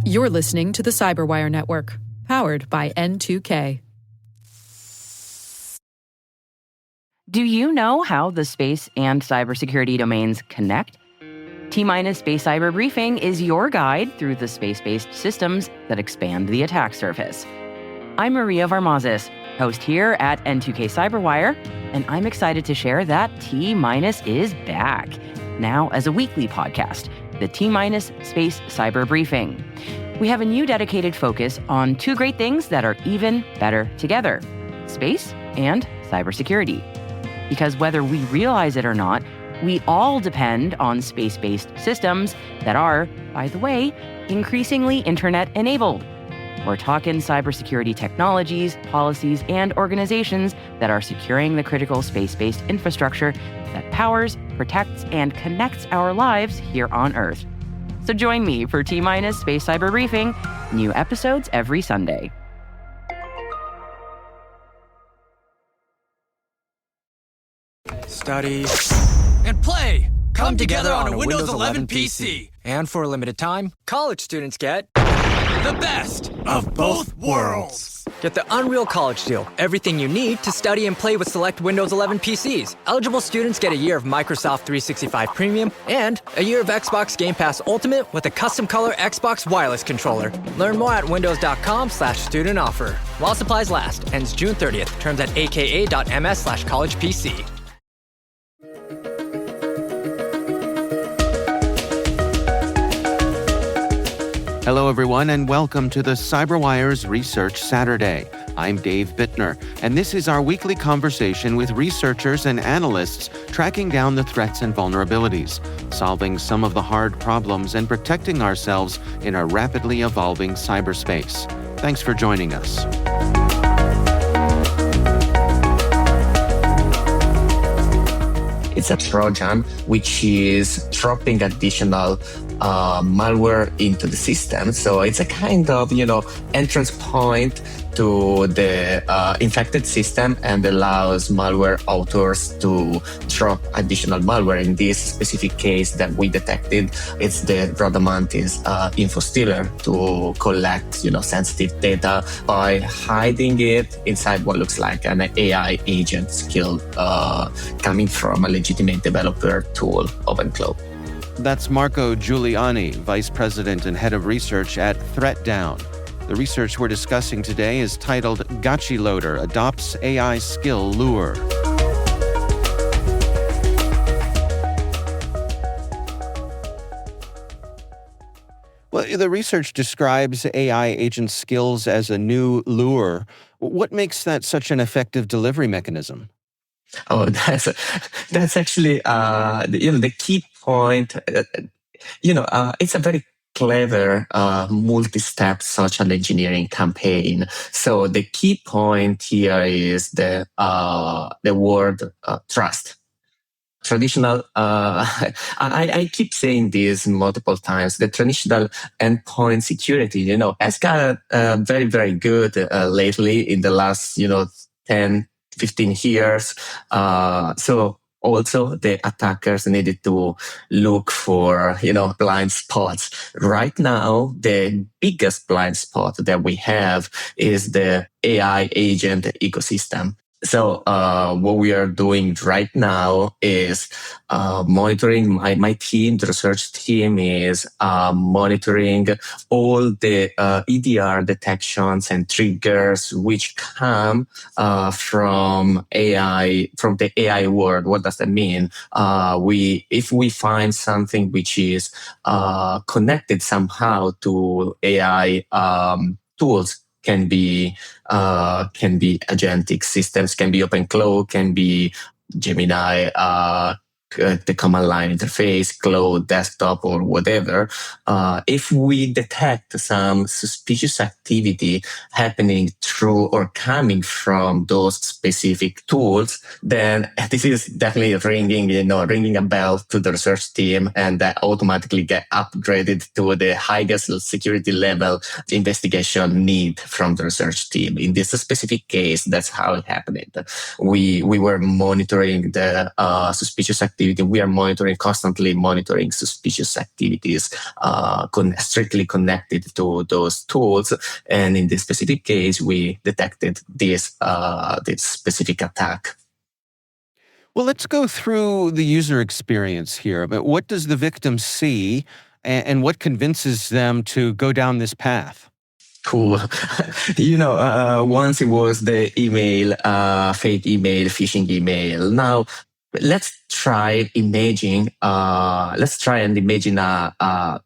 You're listening to the Cyberwire Network, powered by N2K. Do you know how the space and cybersecurity domains connect? T-Minus Space Cyber Briefing is your guide through the space-based systems that expand the attack surface. I'm Maria Varmazis, host here at N2K Cyberwire, and I'm excited to share that T-Minus is back, now as a weekly podcast, the T-Minus Space Cyber Briefing. We have a new dedicated focus on two great things that are even better together, space and cybersecurity. Because whether we realize it or not, we all depend on space-based systems that are, by the way, increasingly internet-enabled. We're talking cybersecurity technologies, policies, and organizations that are securing the critical space-based infrastructure that powers, protects, and connects our lives here on Earth. So join me for T-Minus Space Cyber Briefing, new episodes every Sunday. Study and play come together on a Windows 11 PC. And for a limited time, college students get the best of both worlds. Get the Unreal College Deal. Everything you need to study and play with select Windows 11 PCs. Eligible students get a year of Microsoft 365 Premium and a year of Xbox Game Pass Ultimate with a custom color Xbox wireless controller. Learn more at windows.com/student offer. While supplies last. Ends June 30th. Terms at aka.ms/collegepc. Hello, everyone, and welcome to the CyberWire's Research Saturday. I'm Dave Bittner, and this is our weekly conversation with researchers and analysts tracking down the threats and vulnerabilities, solving some of the hard problems, and protecting ourselves in a rapidly evolving cyberspace. Thanks for joining us. It's a Trojan, which is dropping additional malware into the system. So it's a kind of, entrance point to the infected system and allows malware authors to drop additional malware. In this specific case that we detected, it's the Rhodomantis info stealer to collect, sensitive data by hiding it inside what looks like an AI agent skill coming from a legitimate developer tool, OpenClaw. That's Marco Giuliani, Vice President and Head of Research at ThreatDown. The research we're discussing today is titled Gotchi Adopts AI Skill Lure. Well, the research describes AI agent skills as a new lure. What makes that such an effective delivery mechanism? Oh, that's actually the key point. It's a very clever multi-step social engineering campaign. So the key point here is the word trust. Traditional, I keep saying this multiple times, the traditional endpoint security, has got very, very good lately in the last, 10, 15 years. So also the attackers needed to look for, blind spots. Right now, the biggest blind spot that we have is the AI agent ecosystem. So what we are doing right now is monitoring. My team, the research team, is monitoring all the EDR detections and triggers which come from AI, from the AI world. What does that mean? If we find something which is connected somehow to AI tools, can be agentic systems, can be OpenClaw, can be Gemini, the command line interface, Claude, desktop, or whatever. If we detect some suspicious activity happening through or coming from those specific tools, then this is definitely ringing a bell to the research team, and that automatically get upgraded to the highest security level investigation need from the research team. In this specific case, that's how it happened. We were monitoring the suspicious activity activity. We are constantly monitoring suspicious activities strictly connected to those tools. And in this specific case, we detected this specific attack. Well, let's go through the user experience here. But what does the victim see, and what convinces them to go down this path? Cool. Once it was the email, fake email, phishing email. Now, let's try and imagine a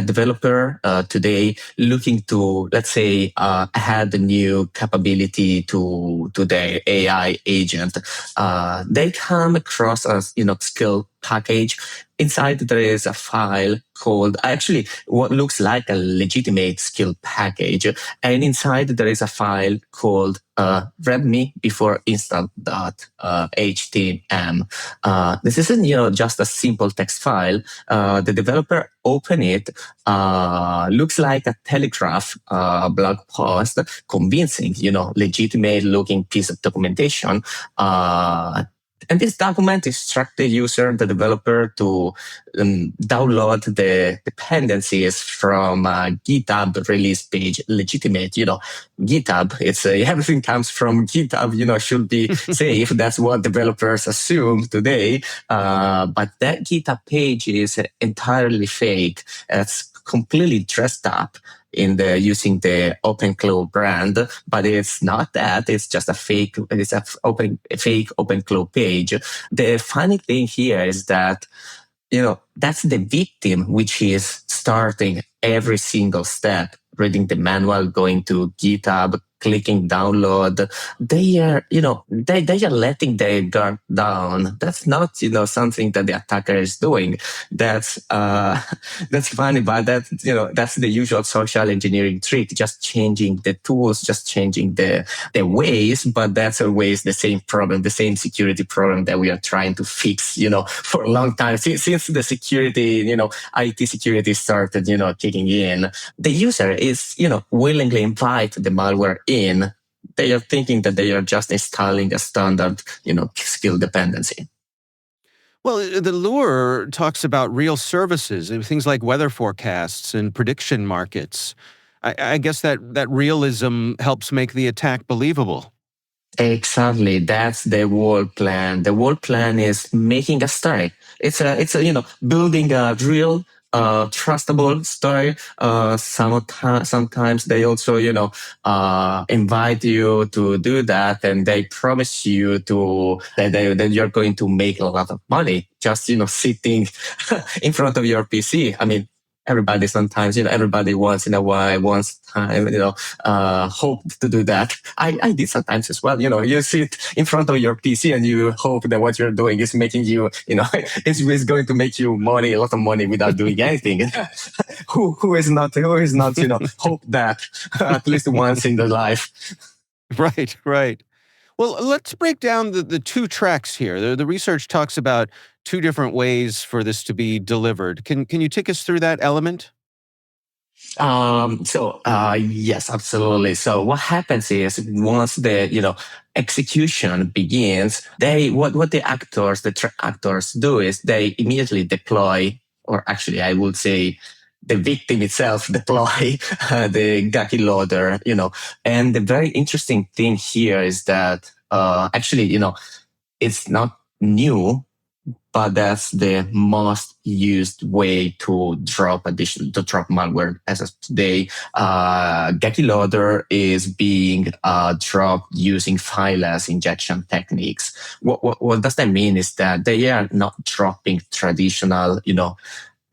developer today looking to, let's say, add a new capability to their AI agent. They come across a skill package. Inside there is a file called actually what looks like a legitimate skill package, and inside there is a file called readme before install.htm. This isn't just a simple text file. The developer open it, looks like a Telegraph blog post, convincing, legitimate looking piece of documentation. And this document instructs the user, the developer, to download the dependencies from GitHub release page. Legitimate, GitHub. It's everything comes from GitHub. Should be safe. That's what developers assume today. But that GitHub page is entirely fake. It's completely dressed up using the OpenClaw brand, but it's not that. It's just a fake. It's a fake OpenClaw page. The funny thing here is that that's the victim, which is starting every single step, reading the manual, going to GitHub, clicking download. They are letting their guard down. That's not something that the attacker is doing. That's funny, but that's the usual social engineering trick, just changing the tools, just changing the ways, but that's always the same problem, the same security problem that we are trying to fix for a long time since the security IT security started kicking in. The user is willingly invite the malware in. They are thinking that they are just installing a standard skill dependency. Well, the lure talks about real services, things like weather forecasts and prediction markets. I guess that realism helps make the attack believable. Exactly. That's the whole plan. The whole plan is making a story. It's a building a real trustable story. Sometimes they also, invite you to do that, and they promise you that you're going to make a lot of money just, sitting in front of your PC. I mean, everybody sometimes, everybody once in a while, hope to do that. I did sometimes as well. You sit in front of your PC and you hope that what you're doing is making you, is going to make you money, a lot of money without doing anything. who is not, hope that at least once in their life. Right. Well, let's break down the two tracks here. The research talks about two different ways for this to be delivered. Can you take us through that element? Yes, absolutely. So what happens is once the, execution begins, what the threat actors do is they immediately deploy, or actually I would say the victim itself deploy the Gaki loader, and the very interesting thing here is that, it's not new, but that's the most used way to drop malware as of today. Gaki loader is being dropped using fileless injection techniques. What does that mean is that they are not dropping traditional,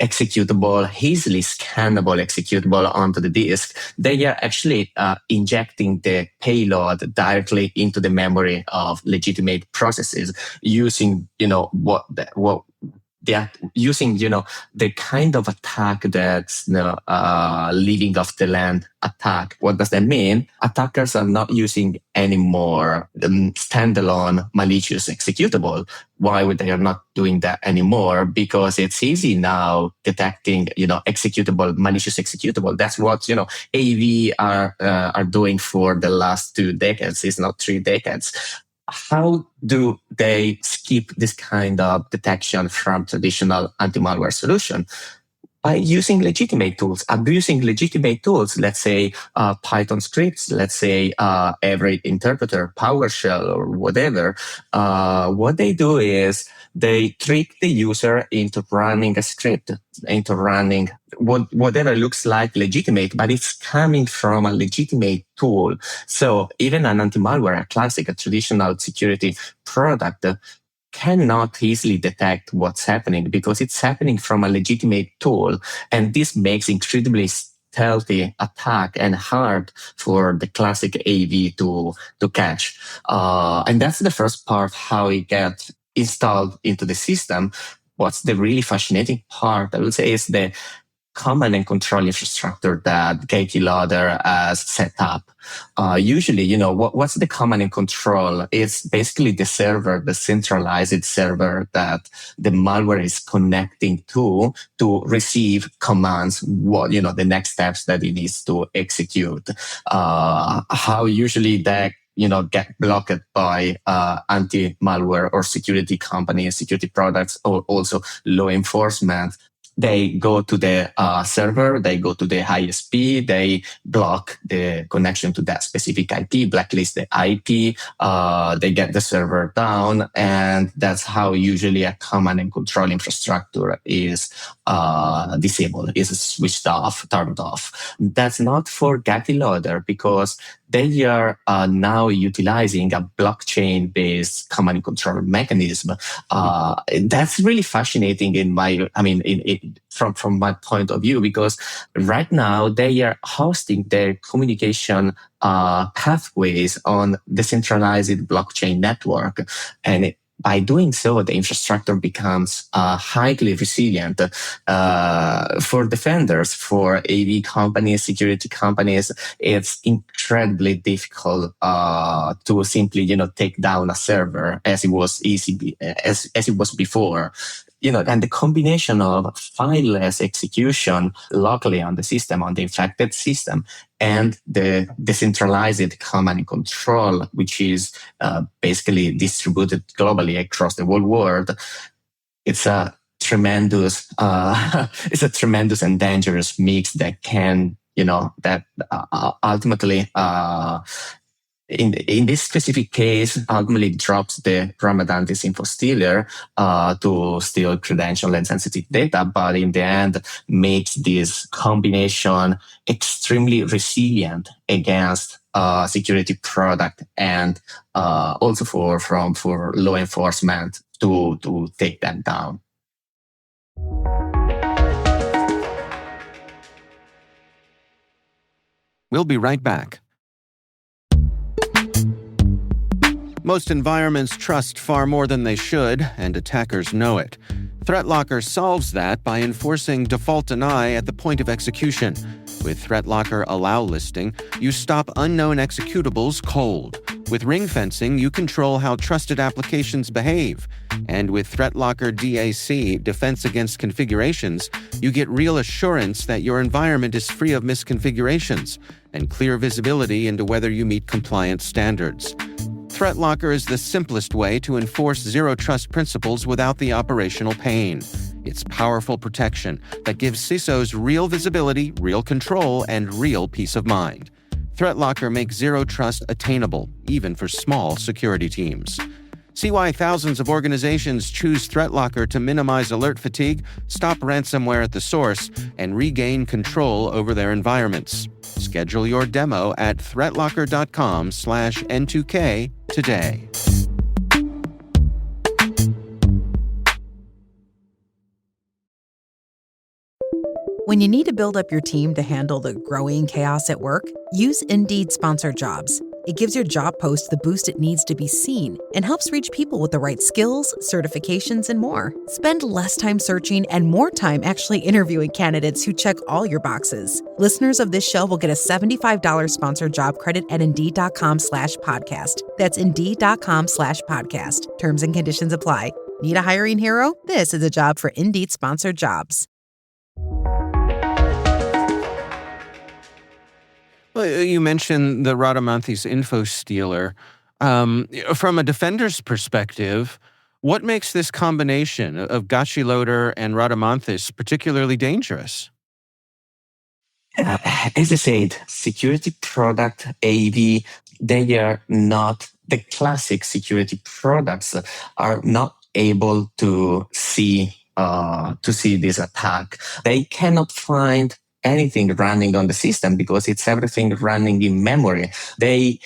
executable, easily scannable executable onto the disk. They are actually injecting the payload directly into the memory of legitimate processes using, using, the kind of attack that's living off the land attack. What does that mean? Attackers are not using anymore standalone malicious executable. Why would they are not doing that anymore? Because it's easy now detecting, malicious executable. That's what, AV are doing for the last 2 decades. It's not 3 decades. how do they skip this kind of detection from traditional anti-malware solution? By using legitimate tools, abusing legitimate tools, let's say Python scripts, let's say every interpreter, PowerShell, or whatever. What they do is they trick the user into running a script, into running whatever looks like legitimate, but it's coming from a legitimate tool. So even an anti-malware, a classic, a traditional security product, cannot easily detect what's happening because it's happening from a legitimate tool. And this makes incredibly stealthy attack and hard for the classic AV to catch. And that's the first part, how it gets installed into the system. What's the really fascinating part, I would say, is the command and control infrastructure that Gatekeeper has set up. Usually, what's the command and control? It's basically the server, the centralized server that the malware is connecting to receive commands, the next steps that it needs to execute. How usually that get blocked by anti-malware or security companies, security products, or also law enforcement. They go to the server, they go to the ISP, they block the connection to that specific IP, blacklist the IP, they get the server down, and that's how usually a command and control infrastructure is disabled, is switched off, turned off. That's not for Gatekeeper because they are now utilizing a blockchain-based command and control mechanism. That's really fascinating from my point of view, because right now they are hosting their communication pathways on decentralized blockchain network. And by doing so, the infrastructure becomes highly resilient for defenders, for AV companies, security companies. It's incredibly difficult to simply, take down a server as it was as it was before. And the combination of fileless execution locally on the system, on the infected system, and the decentralized command and control, which is basically distributed globally across the whole world, it's a tremendous, and dangerous mix that can, ultimately. In this specific case, ultimately drops the Ramadan disinfo stealer to steal credential and sensitive data, but in the end makes this combination extremely resilient against security product and also for law enforcement to take them down. We'll be right back. Most environments trust far more than they should, and attackers know it. ThreatLocker solves that by enforcing default deny at the point of execution. With ThreatLocker Allow listing, you stop unknown executables cold. With ring fencing, you control how trusted applications behave. And with ThreatLocker DAC, Defense Against Configurations, you get real assurance that your environment is free of misconfigurations and clear visibility into whether you meet compliance standards. ThreatLocker is the simplest way to enforce zero-trust principles without the operational pain. It's powerful protection that gives CISOs real visibility, real control, and real peace of mind. ThreatLocker makes zero-trust attainable, even for small security teams. See why thousands of organizations choose ThreatLocker to minimize alert fatigue, stop ransomware at the source, and regain control over their environments. Schedule your demo at threatlocker.com/N2K today. When you need to build up your team to handle the growing chaos at work, use Indeed Sponsored Jobs. It gives your job post the boost it needs to be seen and helps reach people with the right skills, certifications, and more. Spend less time searching and more time actually interviewing candidates who check all your boxes. Listeners of this show will get a $75 sponsored job credit at Indeed.com/podcast. That's Indeed.com/podcast. Terms and conditions apply. Need a hiring hero? This is a job for Indeed Sponsored Jobs. Well, you mentioned the Radamanthys info stealer. From a defender's perspective, what makes this combination of Gachiloader and Rhadamanthus particularly dangerous? As I said, security product AV, they are not the classic security products are not able to see this attack. They cannot find anything running on the system because it's everything running in memory. They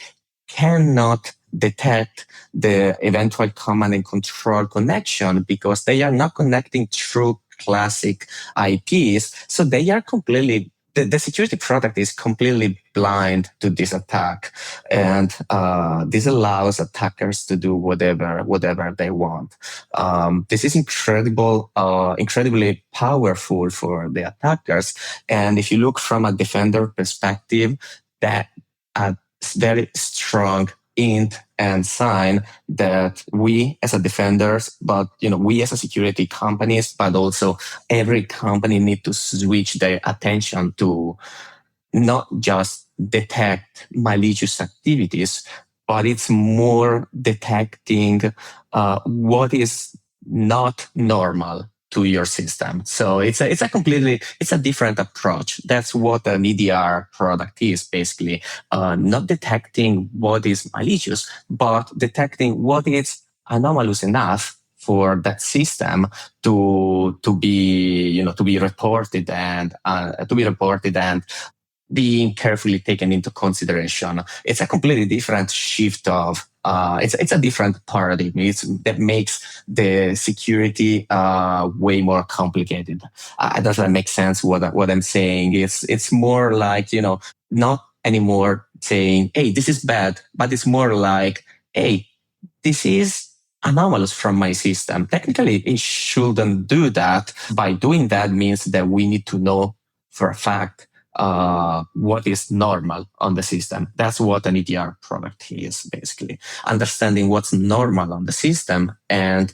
cannot detect the eventual command and control connection because they are not connecting through classic IPs. So they are completely the security product is completely blind to this attack, and this allows attackers to do whatever they want. This is incredibly powerful for the attackers. And if you look from a defender perspective, that very strong int and sign that we as a defenders, but we as a security companies, but also every company need to switch their attention to not just detect malicious activities, but it's more detecting what is not normal to your system. So it's a different approach. That's what an EDR product is basically, not detecting what is malicious, but detecting what is anomalous enough for that system to be reported and being carefully taken into consideration. It's a completely different shift of it's a different paradigm. That makes the security way more complicated. Does that make sense? What I'm saying? It's more like not anymore saying, "Hey, this is bad," but it's more like, "Hey, this is anomalous from my system." Technically, it shouldn't do that. By doing that means that we need to know for a fact what is normal on the system. That's what an EDR product is, basically. Understanding what's normal on the system and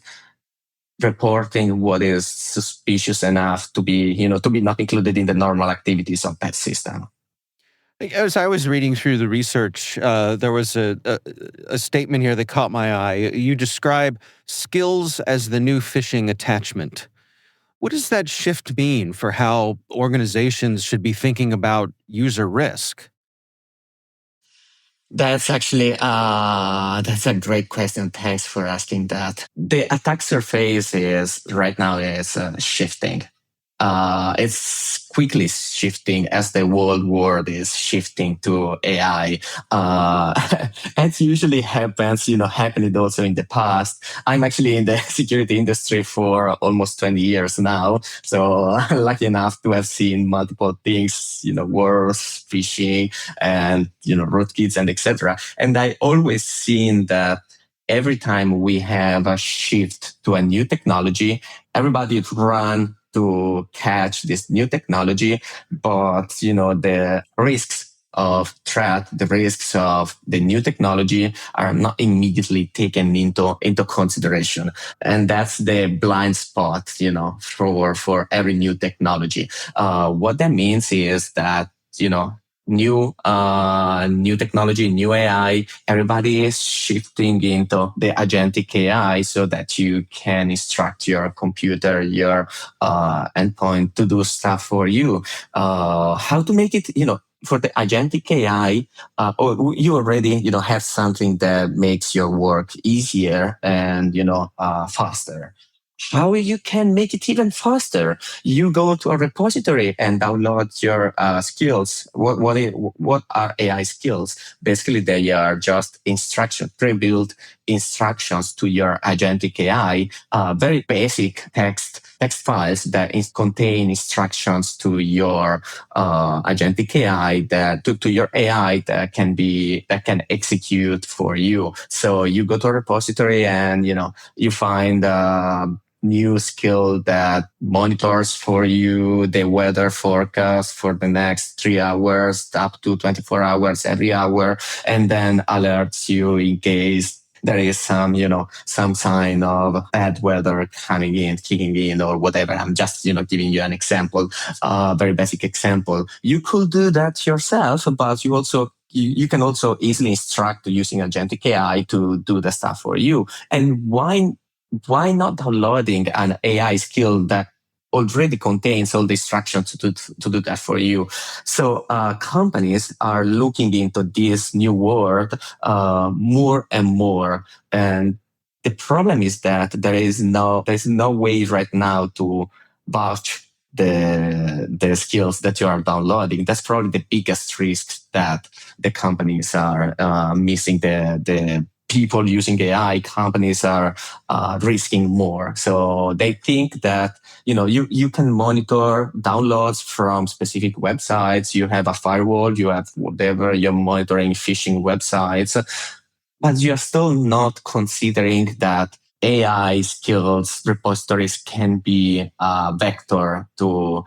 reporting what is suspicious enough to be not included in the normal activities of that system. As I was reading through the research, there was a statement here that caught my eye. You describe skills as the new phishing attachment. What does that shift mean for how organizations should be thinking about user risk? That's actually that's a great question. Thanks for asking that. The attack surface is right now is shifting. It's quickly shifting as the whole world is shifting to AI. As usually happens, happened also in the past. I'm actually in the security industry for almost 20 years now. So lucky enough to have seen multiple things, wars, phishing, and, rootkits and etc. And I always seen that every time we have a shift to a new technology, everybody run to catch this new technology, but the risks of threat, the risks of the new technology are not immediately taken into consideration, and that's the blind spot, for every new technology. What that means is that new technology, new AI, everybody is shifting into the agentic AI so that you can instruct your computer, your endpoint to do stuff for you. How to make it, for the agentic AI, or you already, have something that makes your work easier and, faster. How you can make it even faster? You go to a repository and download your skills. What are AI skills? Basically, they are just pre-built instructions to your agentic AI, very basic text files that contain instructions to your agentic AI to your AI that can execute for you. So you go to a repository and you find new skill that monitors for you the weather forecast for the next 3 hours up to 24 hours every hour, and then alerts you in case there is some sign of bad weather kicking in or whatever. I'm just, giving you an example, very basic example. You could do that yourself, but you also you can also easily instruct using agentic AI to do the stuff for you. And why not downloading an AI skill that already contains all the instructions to do that for you? So companies are looking into this new world more and more. And the problem is that there's no way right now to vouch the skills that you are downloading. That's probably the biggest risk that the companies are missing. The people using AI, companies are risking more. So they think that, you can monitor downloads from specific websites. You have a firewall, you have whatever, you're monitoring phishing websites, but you're still not considering that AI skills repositories can be a vector to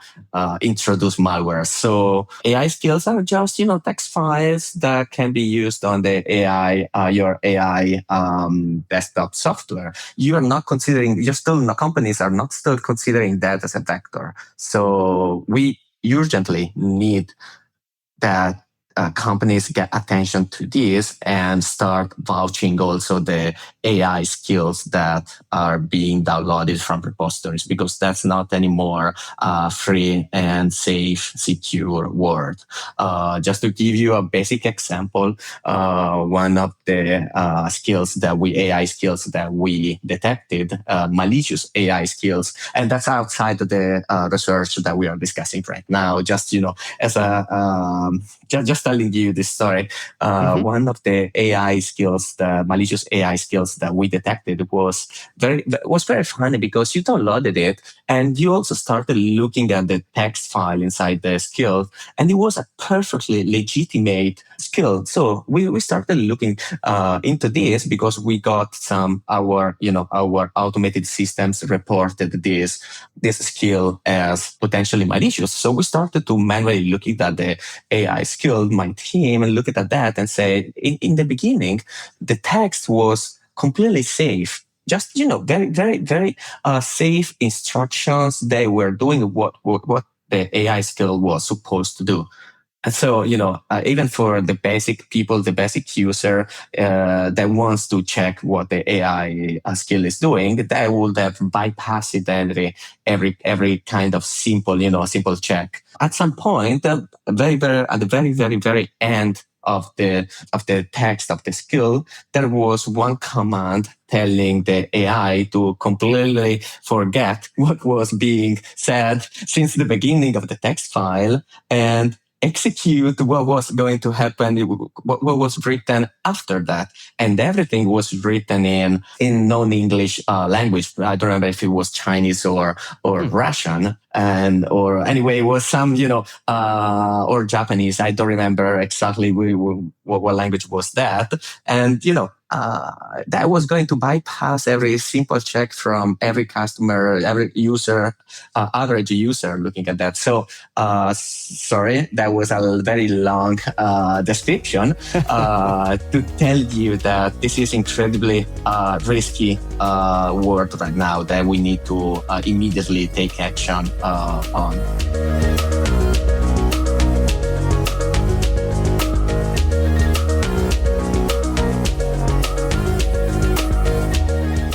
introduce malware. So AI skills are just, text files that can be used on the your AI desktop software. Companies are not still considering that as a vector. So we urgently need that companies get attention to this and start vouching also the AI skills that are being downloaded from repositories, because that's not anymore free and safe, secure world. Just to give you a basic example, one of the AI skills that we detected, malicious AI skills, and that's outside of the research that we are discussing right now. Just, as a just telling you this story, one of the AI skills, the malicious AI skills that we detected was very funny, because you downloaded it and you also started looking at the text file inside the skill, and it was a perfectly legitimate skill. So we started looking into this, because we got our automated systems reported this skill as potentially malicious. So we started to manually looking at the AI skill, my team, and look at that and say, in the beginning, the text was completely safe. Just, very, very, very safe instructions. They were doing what the AI skill was supposed to do. And so, even for the basic people, the basic user that wants to check what the AI skill is doing, they would have bypassed every kind of simple check. At some point, at the very, very, very end of the text of the skill, there was one command telling the AI to completely forget what was being said since the beginning of the text file and execute what was going to happen, what was written after that. And everything was written in non-English language. I don't remember if it was Chinese or Russian, or anyway, it was some, or Japanese. I don't remember exactly what language was that. And, that was going to bypass every simple check from every customer, every user, average user looking at that. So, sorry, that was a very long description to tell you that this is incredibly risky world right now that we need to immediately take action on.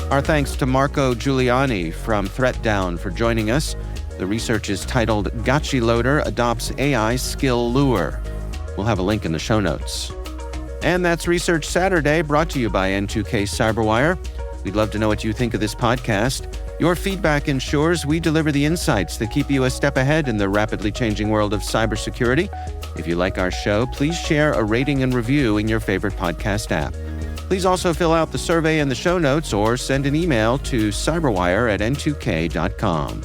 Our thanks to Marco Giuliani from ThreatDown for joining us. The research is titled Gotchi Loader Adopts AI Skill Lure. We'll have a link in the show notes. And that's Research Saturday, brought to you by N2K Cyberwire. We'd love to know what you think of this podcast. Your feedback ensures we deliver the insights that keep you a step ahead in the rapidly changing world of cybersecurity. If you like our show, please share a rating and review in your favorite podcast app. Please also fill out the survey in the show notes or send an email to cyberwire@n2k.com.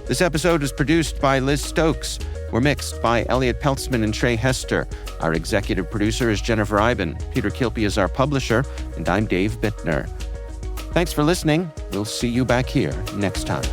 This episode is produced by Liz Stokes. We're mixed by Elliot Peltzman and Trey Hester. Our executive producer is Jennifer Iben. Peter Kilpie is our publisher, and I'm Dave Bittner. Thanks for listening. We'll see you back here next time.